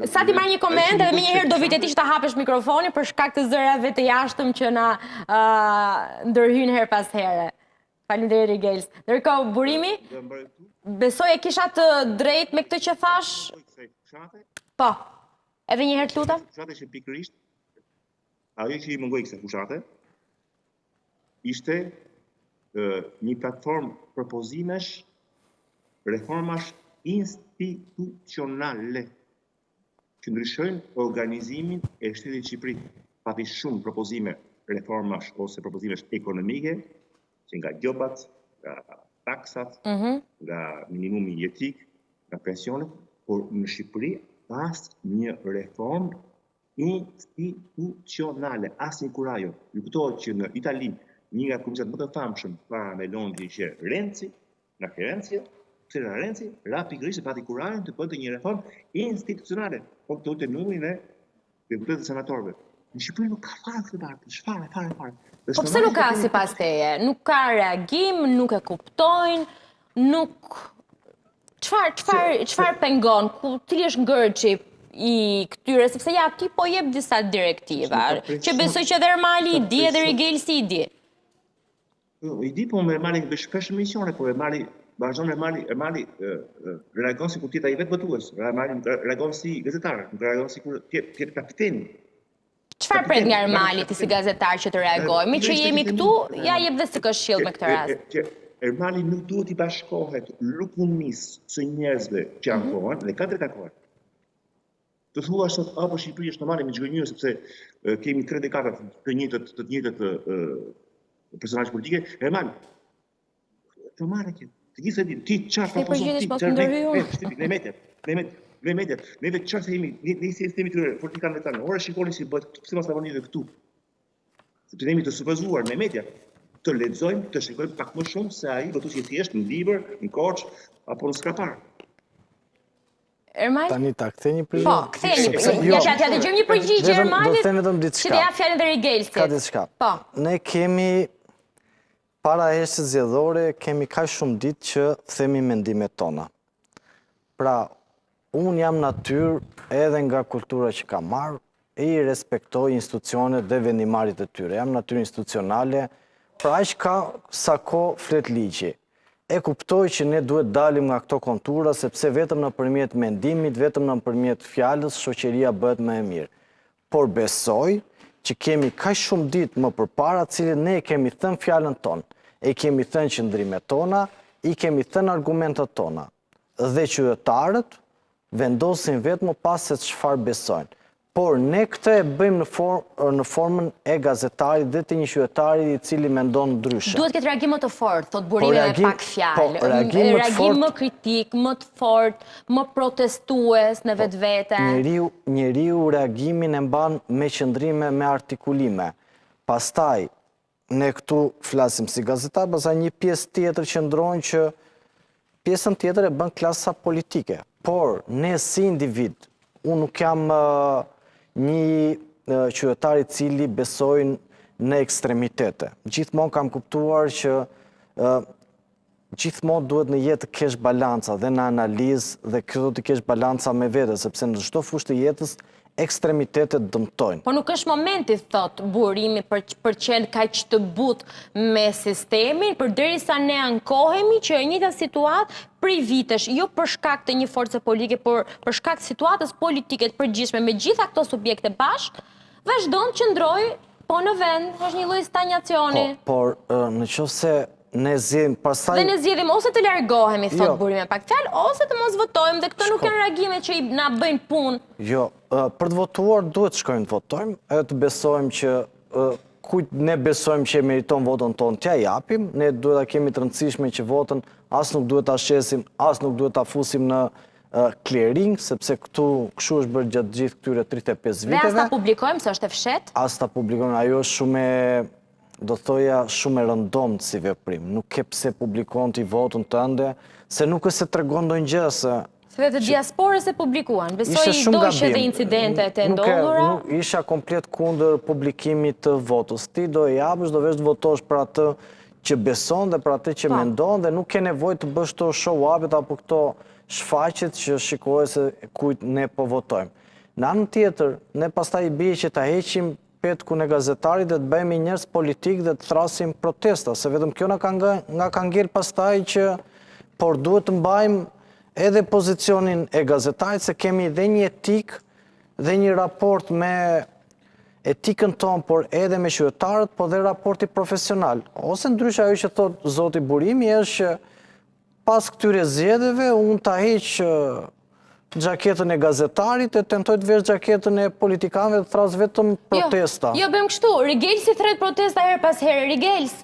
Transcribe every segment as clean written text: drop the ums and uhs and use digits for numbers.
Sa ti marrë një koment edhe më njëherë do vitetisht ta hapesh mikrofonin për shkak të zërave të jashtëm që na ndërhyjnë her pas here. Faleminderit Gels. Ndërkohë burimi, besoj e kisha të drejtë me këtë që thash? Po. Edhe një herë të lutem. Fushate që pikërisht ajo që i mungoi kësaj fushate ishte një platformë propozimesh, reformash institucionale që ndryshojnë organizimin e shtetit Shqipëri. Pati shumë propozime reformash ose propozimesh ekonomike, që nga gjobat, nga taksat, nga minimumi jetik, nga pensionet, por në Shqipëri pas një reformë institucionale, asnjë kurajo. Ju kuptohet që në Itali, një nga komisat më të famshëm para Meloni që Renzi, Renzi, ra pikërisht pati kurajon të bënte një reformë institucionale, por të ulte numrin e deputetëve senatorëve. Në Shqipëri nuk ka fare këtë partë, fare. Po pse nuk ka sipas teje? Nuk ka reagim, nuk e kuptojnë, nuk... Çfarë pengon? Cili është ngërçi i këtyre, sepse ja ti po jep disa direktiva, që besoj që edhe Ermali i di, edhe Rigelsi i di. I di, po me Ermali shpesh misione, po Ermali vazhdon Ermali reagon si kur tjeta i vetë votues, Ermali reagon si gazetar, nuk reagon si kur tjetë kapiteni. Çfarë pret nga Ermali ti si gazetar që të reagoj? Mi që jemi këtu, ja jep dhe si këshill me këtë rast. Ermali nuk duhet i bashkohet lukunis së njerëzve që ankohen, dhe ka drejt ankohen. Të thua sot, apo Shqipëri është normale me gjënjë, sepse kemi 3 dekada të njëjtët personazhe politike, Ermali, normale kjo. Të gjithë di, ti çfarë propozon ti? Ne mediat, neve çfarë themi, ne sistemi të politikanëve tanë. Ora shikoni si bëhet, pse mos ta bëni edhe këtu. Sepse jemi të supozuar me mediat, të lexojmë, të shikojmë pak më shumë se ai votues i thjesht në libër, në Korç apo në Skapar. Ermali? Tani ta ktheni për... Po, ktheni. Ja të dëgjojmë një përgjigje Ermalit. Do të them vetëm diçka. Që të jap fjalën dhe Rigelsit. Ka diçka. Po. Ne kemi para heshtjes zgjedhore kemi kaq shumë ditë që themi mendimet tona. Pra, unë jam natyrë edhe nga kultura që kam marrë, e i respektoj institucionet dhe vendimarrjet e tyre. Jam natyrë institucionale, pra aq ka sa ko flet ligji. E kuptoj që ne duhet dalim nga këto kontura, sepse vetëm nëpërmjet mendimit, vetëm nëpërmjet fjalës, shoqëria bëhet më e mirë. Por besoj që kemi kaq shumë ditë më përpara, cilët ne kemi thënë fjalën tonë, e kemi thënë qëndrimet tona, i kemi thënë argumentet tona. Dhe qytetarët vendosin vetë më pas se çfarë besojnë. Por ne këtë e bëjmë në formën e gazetarit dhe të një qytetari i cili mendon ndryshe. Duhet këtë reagim më të fortë, thot burimi me pak fjalë. Reagim më kritik, më të fortë, më protestues në vetvete. Njeriu reagimin e mban me qëndrime, me artikulime. Pastaj, ne këtu flasim si gazetar, pastaj një pjesë tjetër qëndron që pjesën tjetër e bën klasa politike. Por, ne si individ, unë nuk jam një qytetar i cili besojnë në ekstremitete. Gjithmonë kam kuptuar që gjithmonë duhet në jetë të kesh balanca dhe në analizë dhe këto të kesh balanca me vete, sepse në çdo fushë të jetës ekstremitetet dëmtojnë. Po nuk është momenti, thot burimi, për qenë kaq të butë me sistemin, përderisa ne ankohemi që e njëjta situatë prej vitesh, jo për shkak të një force politike, por për shkak të situatës politike të përgjithshme me gjitha këto subjekte bashkë, vazhdon qëndroj po në vend, është një lloj stagnacioni. Por nëse ne zgjedhim pastaj... Dhe ne zgjedhim ose të largohemi, thot burimi me pak fjalë, ose të mos votojmë, dhe këto nuk janë reagime që i na bëjnë punë. Jo, për të votuar duhet shkojmë të votojmë, edhe të besojmë që kujt ne besojmë që e meriton votën tonë t'ja japim, ne duhet ta kemi të rëndësishme që votën as nuk duhet ta shesim, as nuk duhet ta fusim në clearing, sepse këtu kështu është bërë gjatë gjithë këtyre 35 viteve. Dhe as ta publikojmë, se është e fshet? As ta publikojmë, ajo është shumë do thoja shumë e rëndomt si veprim. Nuk ke pse publikon ti votën tënde, se nuk është se tregon ndonjë gjë se... Se dhe të diasporës e publikuan, besoj i dojshë dhe incidentet e ndodhura? Isha komplet kundër publikimit të votës. Ti do e japësh, do vesh të votosh për atë që beson dhe për atë që mendon, dhe nuk ke nevojë të bësh të show-upet apo këto shfaqet që shikohet se kujt ne po votojmë. Në anën tjetër, ne pastaj i bie që ta heqim petkun e gazetarit dhe të bëjmë njerëz politik dhe të thrasim protesta, se vetëm kjo nga ka ngel pastaj që por duhet të mbajmë edhe pozicionin e gazetarit, se kemi dhe një etik dhe një raport me etikën tonë, por edhe me qytetarët, po dhe raporti profesional. Ose ndryshe ajo që thot zoti Burimi është që pas këtyre zgjedhjeve unë ta heq gjaketën e gazetarit e tentoj të vesh gjaketën e politikanëve dhe thras vetëm protesta. Jo, bëjmë kështu, Rigelsi thret protesta her pas here, Rigels.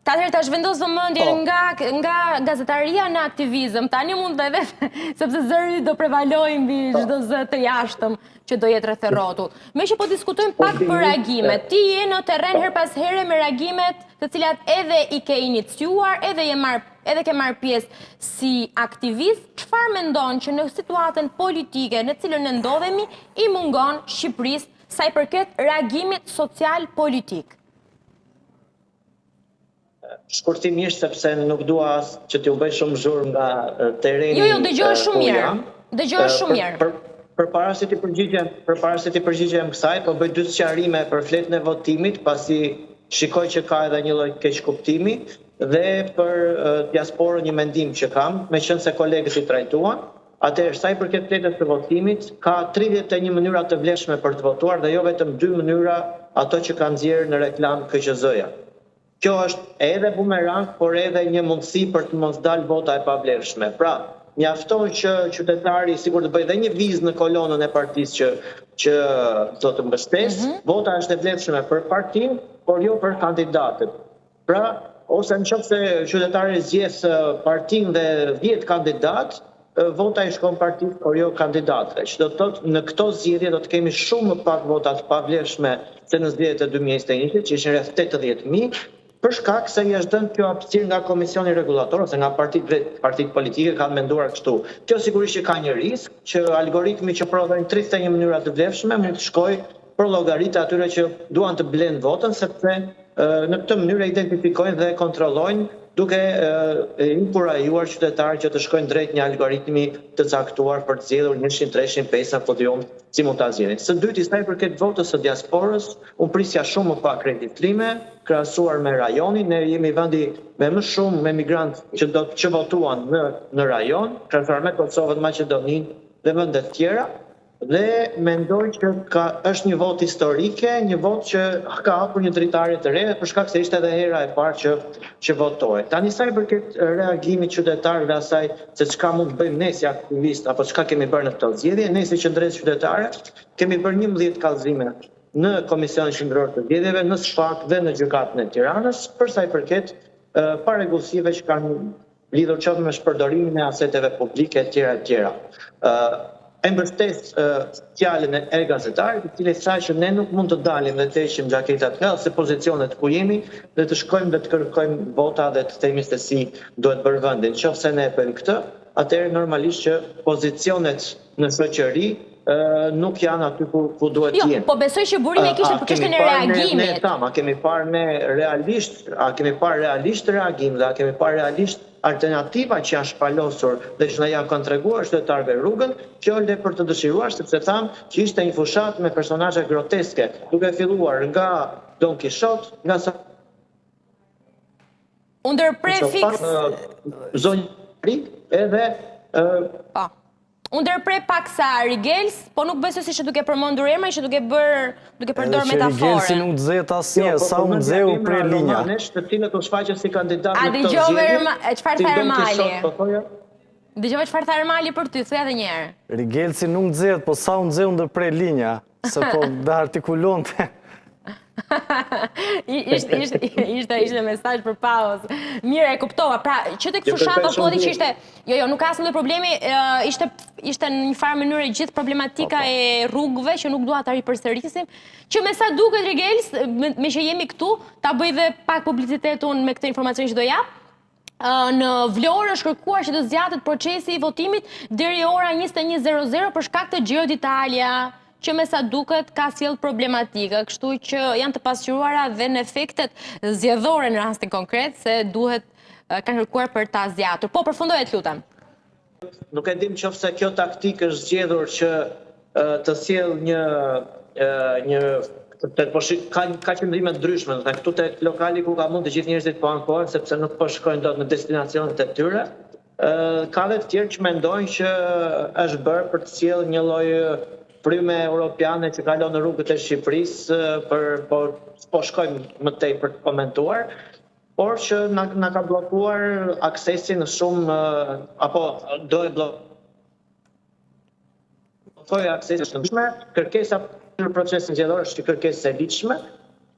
Atëherë ta zhvendos vëmendjen nga gazetaria në aktivizëm. Tani mund edhe, sepse zëri do prevalojë mbi çdo zë të jashtëm që do jetë rreth rrotull. Me që po diskutojmë pak për reagimet. Ti je në terren her pas here me reagimet të cilat edhe i ke iniciuar, edhe ke marrë pjesë si aktivist. Çfarë mendon që në situatën politike në cilën ne ndodhemi i mungon Shqipërisë sa i përket reagimit social politik? Shkurtimisht, sepse nuk dua që t'ju bëj shumë zhurmë nga tereni. Jo, dëgjohesh shumë mirë. Dëgjohesh shumë mirë. Përpara se ti përgjigjem kësaj, po bëj dy sqarime për fletën e votimit, pasi shikoj që ka edhe një lloj keqkuptimi dhe për diasporën një mendim që kam, meqense kolegët i trajtuan. Atëherë, sa i përket fletës së votimit, ka 31 mënyra të vlefshme për të votuar dhe jo vetëm 2 mënyra ato që kanë nxjerrë në reklam KQZ-ja. Kjo është edhe bumerang, por edhe një mundësi për të mos dalë vota e pavlefshme. Pra, mjafton që qytetari sigur të bëjë dhe një vizë në kolonën e partisë që do të mbështes, vota është e vlefshme për partinë, por jo për kandidatët. Pra, ose nëse qytetari zgjedh partinë dhe 10 kandidat, vota i shkon partisë, por jo kandidatëve. Që do të thotë në këto zgjedhje do të kemi shumë më pak vota të pavlefshme se në zgjedhjet e 2021, që ishin rreth 80.000. Për shkak se i është dhënë kjo hapësirë nga Komisioni Rregullator ose nga partitë politike kanë menduar kështu. Kjo sigurisht që ka një risk që algoritmi që prodhojnë 31 mënyra të vlefshme mund të shkojë për llogaritë atyre që duan të blejnë votën, sepse në këtë mënyrë identifikojnë dhe kontrollojnë duke inkurajuar qytetarët që të shkojnë drejt një algoritmi të caktuar për të zgjedhur 100, 300, 500 apo jo si mund ta zgjedhin. Së dyti, sa i përket votës së diasporës, unë prisja shumë më pak registrime krahasuar me rajonin. Ne jemi vendi me më shumë me migrantë që votuan në rajon, krahasuar me Kosovën, Maqedoninë dhe vende të tjera. Dhe mendoj që është një vot historike, një vot që ka hapur një dritare të re, për shkak se ishte edhe hera e parë që votohej. Tani sa i përket reagimit qytetar dhe asaj se çka mund të bëjmë ne si aktivistë apo çka kemi bërë në këtë zgjedhje, ne si qendrës qytetare kemi bërë 11 kallëzime në Komisionin Qendror të Zgjedhjeve, në SPAK dhe në Gjykatën e Tiranës, për sa i përket parregullsive që kanë lidhur qoftë me shpërdorimin e aseteve publike etj. E mbështes fjalën e gazetarit, i cili tha që ne nuk mund të dalim dhe të heqim xhaketat nga ose pozicionet ku jemi dhe të shkojmë dhe të kërkojmë vota dhe të themi se si duhet bërë vendi. Nëse ne e bëjmë këtë, atëherë normalisht që pozicionet në shoqëri nuk janë aty ku duhet të jenë. Jo, po besoj që Burimi kishte për çështjen e reagimit. A kemi parë realisht reagim dhe a kemi parë realisht alternativa që janë shpalosur dhe që na janë kontreguar qytetarëve rrugën, fjalë për të dëshiruar, sepse thamë që ishte një fushat me personazhe groteske, duke filluar nga Don Kishot, nga Ndërprefix zonjë edhe ndërpre pak sa Rigels, po nuk besoj se duke përmendur emra, që duke përdor metaforë. Rigelsi nuk nxehet asnjë, sa u nxeu pre linja. Të cilët u shfaqën si kandidat në këtë zgjedhje. Çfarë tha Ermali? Dëgjova çfarë tha Ermali për ty, thuaj edhe një herë. Rigelsi nuk nxehet, po sa u nxeu ndërpre linja, se po da artikulonte. Ishte mesazh për pauzë. Mirë, e kuptova. Pra, që tek fushata thodi që ishte, jo, nuk ka asnjë problemi, ishte në një farë mënyrë gjithë problematika e rrugëve që nuk dua ta ripërsërisim, që me sa duket Rigels, me që jemi këtu, ta bëj dhe pak publicitet unë me këtë informacion që do jap. Në Vlorë është kërkuar që të zgjatet procesi i votimit deri ora 21:00 për shkak të Giro d'Italia, që me sa duket ka sjellë problematika, kështu që janë të pasqyruara dhe në efektet zgjedhore në rastin konkret se kanë kërkuar për ta zgjatur. Po, përfundoj, të lutem. Nuk e dim qofse kjo taktikë është zgjedhur që të sjell ka qëndrime ndryshme, dhe këtu tek lokali ku ka mund të gjithë njerëzit po ankohen sepse nuk po shkojnë dot në destinacionet e tyre. Ka dhe të tjerë që mendojnë që është bërë për të sjellë një lloj fryme europiane që kalon në rrugët e Shqipërisë, por po shkojmë më tej për të komentuar, por që na ka bllokuar aksesin në shumë apo do e blokojë aksesin në ndryshme, kërkesa për procesin zgjedhor është kërkesë e ligjshme,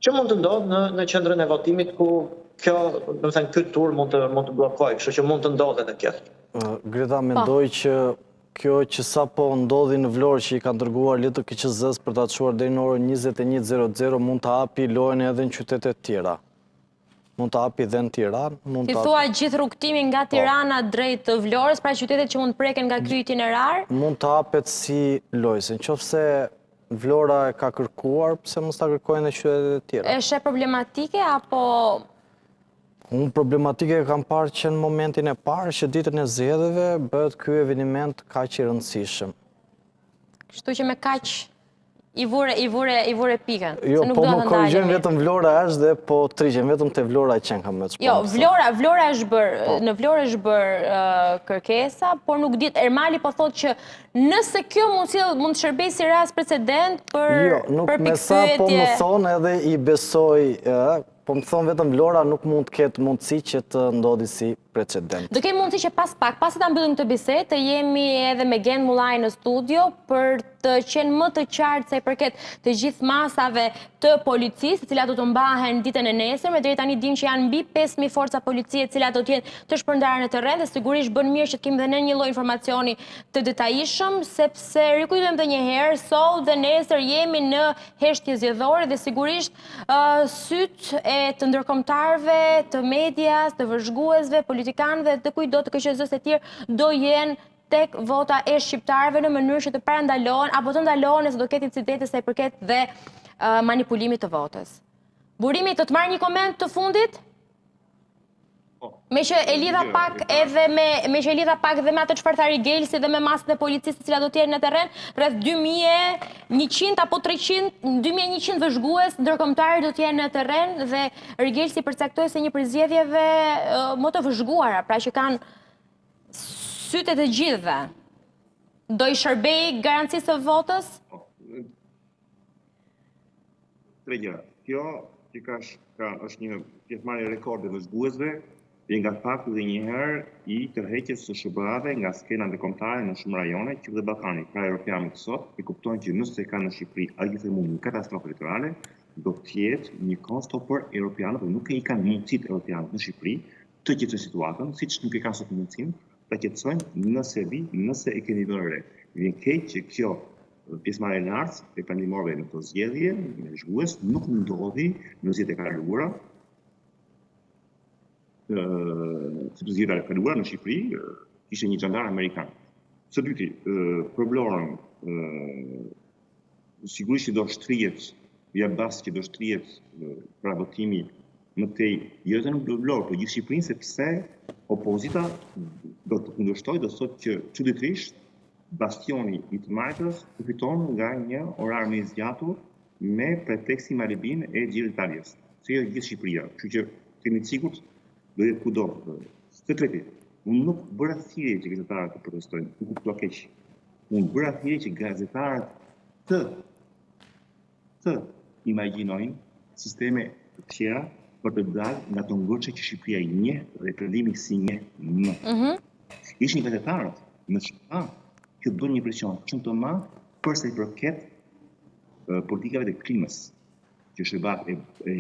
që mund të ndodhë në qendrën e votimit ku kjo, do të thënë, ky tur mund të bllokojë, kështu që mund të ndodhë edhe kjo. Greta, mendoj që kjo që sapo ndodhi në Vlorë që i kanë dërguar LTKQZ-s për ta çuar deri në orën 21:00 mund të hapi lojën edhe në qytetet tjera. Mund të hapi dhe në Tiranë. Ti thua gjithë rrugtimin nga Tirana drejt Vlorës, pra qytetet që mund të preken nga ky itinerar? Mund të hapet si lojë, nëse Vlora e ka kërkuar, pse mos ta kërkojnë edhe qytetet e tjera? Është problematike apo Unë problematike kam parë që në momentin e parë që ditën e zgjedhjeve bëhet ky eveniment kaq i rëndësishëm. Kështu që me kaq i vure pikën. Jo, po më korrigjojnë vetëm Vlora është dhe po triqen vetëm te Vlora që kam më të shpërndar. Jo, Vlora është bërë, në Vlorë është bërë kërkesa, por nuk ditë, Ermali po thotë që nëse kjo mund të shërbejë si rast precedent për pikpyetje. Jo, nuk me sa po më thonë edhe i besoj, po më thonë vetëm Vlora nuk mund të ketë mundësi që të ndodhi si precedent. Do kemi mundësi që pas ta mbyllim këtë bisedë, të jemi edhe me Gen Mullaj në studio për të qenë më të qartë sa i përket të gjithë masave të policisë, të cilat do të mbahen ditën e nesërme. Deri tani dim që janë mbi 5000 forca policie, të cilat do të jenë të shpërndarë në terren, dhe sigurisht bën mirë që të kemi dhe ne një lloj informacioni të detajishëm, sepse rikujtojmë edhe një herë, sot dhe nesër jemi në heshtje zgjedhore dhe sigurisht syt e të ndërkombëtarëve, të medias, të vëzhguesve, politikanëve, të kujdo të KQZ-s e tjerë do jenë tek vota e shqiptarëve në mënyrë që të parandalohen apo të ndalohen nëse do ketë incidente sa i përket dhe manipulimit të votës. Burimi, të marr një koment të fundit? Me që e lidha pak edhe me atë çfarë tha Rigelsi dhe me masën e policisë të cilat do të jenë në terren, rreth 2100 apo 2100 vëzhgues ndërkombëtar do të jenë në terren, dhe Rigelsi përcaktoi se një prej zgjedhjeve më të vëzhguara, pra që kanë sytë të gjithëve. Do i shërbej garancisë së votës? Tre gjëra. Kjo që është një pjesëmarrje rekorde vëzhguesve, dhe nga fakti dhe njëherë i tërheqjes së SBA-ve nga skena ndërkombëtare në shumë rajone që dhe Ballkanit. Pra europianët sot e kuptojnë që nëse ka në Shqipëri një katastrofë elektorale, do të jetë një konstopër europianët, dhe nuk e i kanë mundësit europianët në Shqipëri të qetësojnë situatën, siç nuk e kanë sot mundësinë ta qetësojnë nëse nëse e keni vënë re. Vjen keq që kjo pjesëmarrje e lartë e pandimorëve në këtë zgjedhje me zgjues nuk ndodhi në zgjedhjet e kaluara. Sepse zgjedhjet e kaluara në Shqipëri ishte një xhandar amerikan. Së dyti, për Vlorën, sigurisht që do shtrihet, që do shtrihet pra votimi më tej jo vetëm në Vlorë, por gjithë Shqipërinë, sepse opozita do të kundërshtojë, do thotë që çuditërisht bastioni i të majtës përfiton nga një orar më i zgjatur me pretekstin Malibin e Gjirë Italias. Se jo gjithë Shqipëria, kështu që keni të sigurt do jetë kudo. Së treti, unë nuk bëra thirrje që gazetarët të protestojnë, nuk kuptova keq. Unë bëra thirrje që gazetarët të imagjinojnë sisteme të tjera për të dalë nga të ngërçe që Shqipëria i njeh dhe qëllimi si njeh më. Ishin gazetarët në SBA që bën një presion shumë të madh për sa i përket politikave të klimës, që SBA e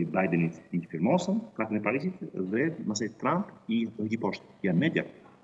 Bidenit i firmosën, Platën e Parisit, dhe mësej Trump i poshtë. Ja media